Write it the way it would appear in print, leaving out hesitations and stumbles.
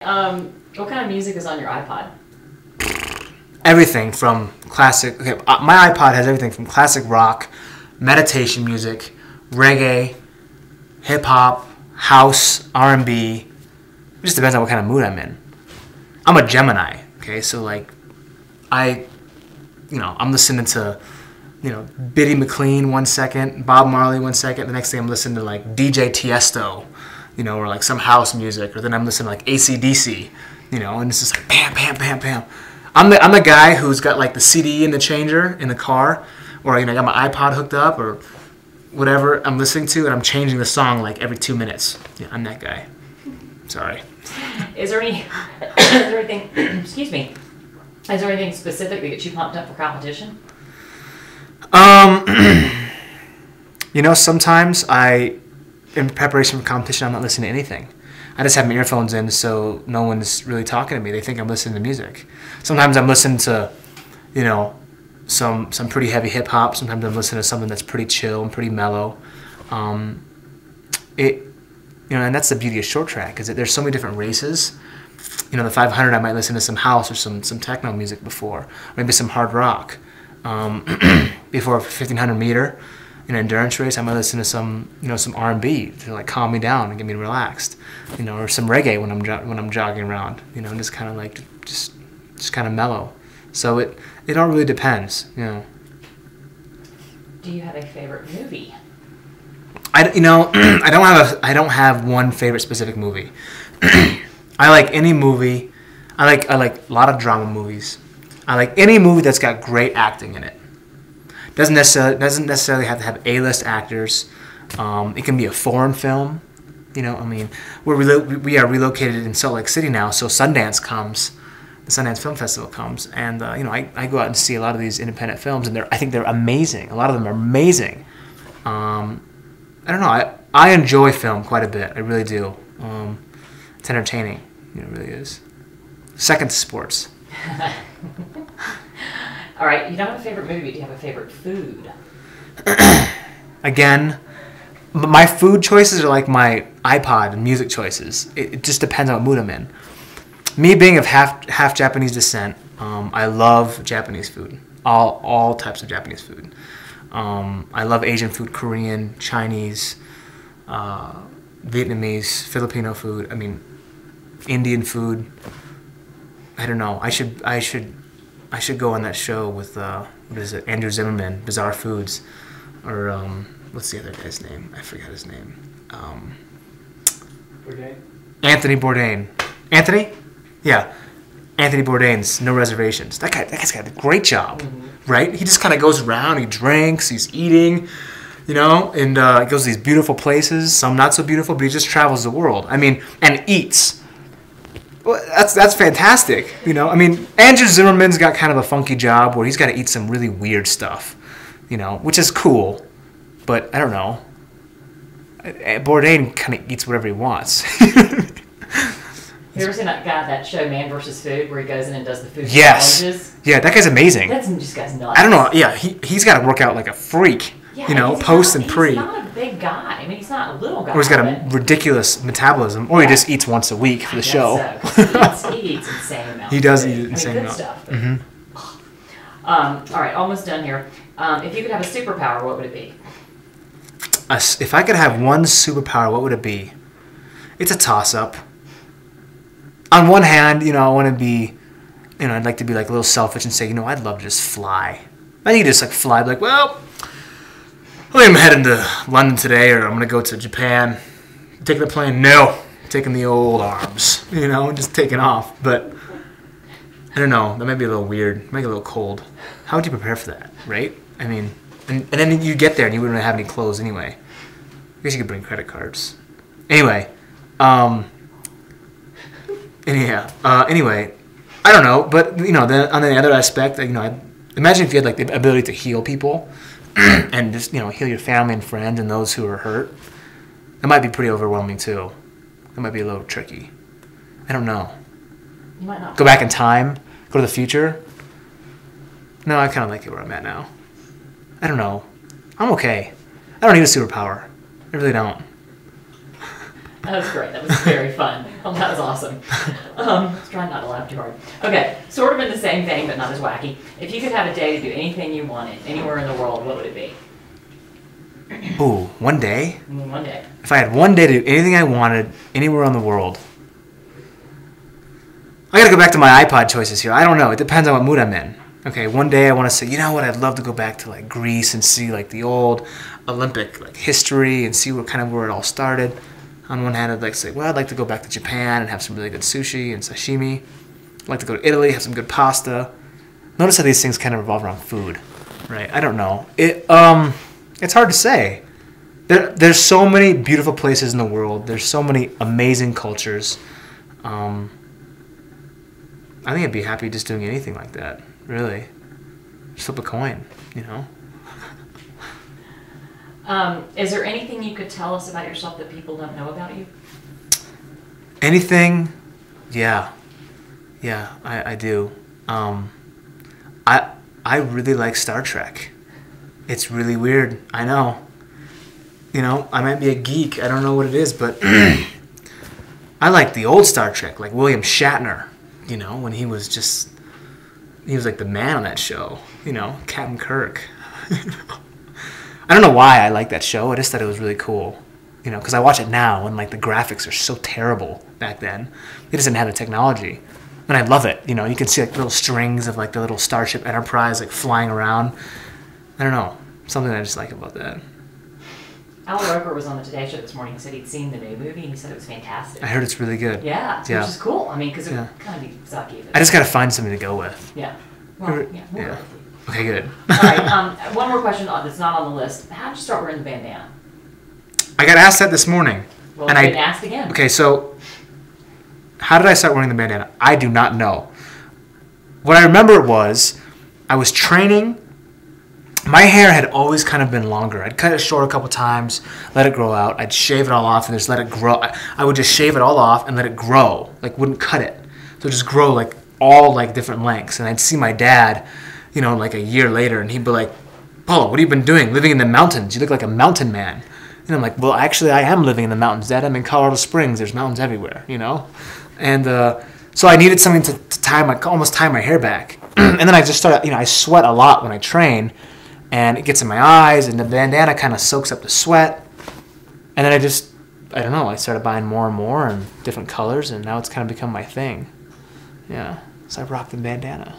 What kind of music is on your iPod? Everything from classic. Okay, my iPod has everything from classic rock, meditation music, reggae, hip hop, house, R&B. It just depends on what kind of mood I'm in. I'm a Gemini. Okay, so like, I'm listening to, Biddy McLean 1 second, Bob Marley 1 second. The next thing I'm listening to like DJ Tiesto, or like some house music, or then I'm listening to like AC/DC, and it's just like bam, bam, bam, bam. I'm the guy who's got like the CD in the changer in the car, or I got my iPod hooked up or whatever I'm listening to, and I'm changing the song like every 2 minutes. Yeah, I'm that guy. Sorry. Is there anything? Excuse me. Is there anything specific that gets you pumped up for competition? Sometimes in preparation for competition, I'm not listening to anything. I just have my earphones in, so no one's really talking to me. They think I'm listening to music. Sometimes I'm listening to, some pretty heavy hip hop. Sometimes I'm listening to something that's pretty chill and pretty mellow. And that's the beauty of short track, is that there's so many different races. The 500, I might listen to some house or some techno music before, or maybe some hard rock. Before a 1500 meter, endurance race, I might listen to some R&B to like calm me down and get me relaxed, or some reggae when I'm jogging around, just kind of like just kind of mellow. So it all really depends, Do you have a favorite movie? I don't have one favorite specific movie. I like any movie. I like a lot of drama movies. I like any movie that's got great acting in it. Doesn't necessarily have to have A-list actors. It can be a foreign film. We are relocated in Salt Lake City now, so Sundance comes. The Sundance Film Festival comes, and I go out and see a lot of these independent films, and I think they're amazing. A lot of them are amazing. I don't know. I enjoy film quite a bit. I really do. It's entertaining. It really is. Second to sports. All right, you don't have a favorite movie, but do you have a favorite food? Again, my food choices are like my iPod and music choices. It just depends on what mood I'm in. Me being of half Japanese descent, I love Japanese food. All types of Japanese food. I love Asian food, Korean, Chinese, Vietnamese, Filipino food. Indian food. I don't know. I should go on that show with Andrew Zimmerman, Bizarre Foods, or what's the other guy's name? I forgot his name. Bourdain? Anthony Bourdain. Anthony? Yeah. Anthony Bourdain's No Reservations. That guy's got a great job, right? He just kind of goes around, he drinks, he's eating, and he goes to these beautiful places, some not so beautiful, but he just travels the world. And eats. Well, that's fantastic, Andrew Zimmerman's got kind of a funky job where he's got to eat some really weird stuff, which is cool, but I don't know. Bourdain kind of eats whatever he wants. You ever seen that show Man vs. Food, where he goes in and does the food challenges? Yeah, that guy's amazing. This guy's nuts. I don't know. Yeah, he's got to work out like a freak. Post and pre. He's not a big guy. He's not a little guy. Or he's got a ridiculous metabolism, or he just eats once a week for the show. So. He eats insane amounts. He does eat insane amounts. Good stuff. All right, almost done here. If you could have a superpower, what would it be? If I could have one superpower, what would it be? It's a toss-up. On one hand, I want to be, I'd like to be like a little selfish and say, I'd love to just fly. I think just like fly, like, well, I think I'm heading to London today, or I'm going to go to Japan. Taking the plane? No. Taking the old arms, just taking off. But I don't know. That might be a little weird. Might get a little cold. How would you prepare for that, right? And then you get there and you wouldn't have any clothes anyway. I guess you could bring credit cards. Anyway, anyway, I don't know. But, then on the other aspect, imagine if you had like the ability to heal people. And just, heal your family and friends and those who are hurt. That might be pretty overwhelming, too. That might be a little tricky. I don't know. You might not. Go back in time? Go to the future? No, I kind of like it where I'm at now. I don't know. I'm okay. I don't need a superpower. I really don't. That was great. That was very fun. Oh, that was awesome. I was trying not to laugh too hard. Okay, sort of in the same vein, but not as wacky. If you could have a day to do anything you wanted, anywhere in the world, what would it be? Ooh, one day? One day. If I had one day to do anything I wanted, anywhere in the world. I gotta go back to my iPod choices here. I don't know. It depends on what mood I'm in. Okay, one day I want to say, you know what? I'd love to go back to like Greece and see like the old Olympic like history and see where it all started. On one hand, I'd like to say, well, I'd like to go back to Japan and have some really good sushi and sashimi. I'd like to go to Italy, have some good pasta. Notice how these things kind of revolve around food, right? I don't know. It's hard to say. There's so many beautiful places in the world. There's so many amazing cultures. I think I'd be happy just doing anything like that. Really, just flip a coin, you know. Is there anything you could tell us about yourself that people don't know about you? Anything? Yeah, I do. I really like Star Trek. It's really weird. I know. You know, I might be a geek. I don't know what it is, but I like the old Star Trek, like William Shatner. You know, when he was like the man on that show, you know, Captain Kirk. I don't know why I like that show. I just thought it was really cool, you know, because I watch it now and like the graphics are so terrible back then. They just didn't have the technology, and I love it. You know, you can see like little strings of like the little Starship Enterprise like flying around. I don't know, something I just like about that. Al Roker was on the Today Show this morning. He said he'd seen the new movie and he said it was fantastic. I heard it's really good. Yeah, which is cool. I mean, because it would kind of be sucky. I just got to find something to go with. Yeah. Well, yeah, we'll go with you. Okay, good. All right, one more question that's not on the list. How did you start wearing the bandana? I got asked that this morning. Well, and I asked again. Okay, so how did I start wearing the bandana? I do not know. What I remember was I was training. My hair had always kind of been longer. I'd cut it short a couple times, let it grow out. I'd shave it all off and just let it grow. I would just shave it all off and let it grow, like wouldn't cut it. So it just grow like all like different lengths. And I'd see my dad, you know, like a year later, and he'd be like, Paulo, what have you been doing? Living in the mountains. You look like a mountain man. And I'm like, well, actually, I am living in the mountains, Dad. I'm in Colorado Springs. There's mountains everywhere, you know? And so I needed something to almost tie my hair back. And then I just started, you know, I sweat a lot when I train. And it gets in my eyes, and the bandana kind of soaks up the sweat. And then I don't know, I started buying more and more and different colors, and now it's kind of become my thing. Yeah, so I rock the bandana.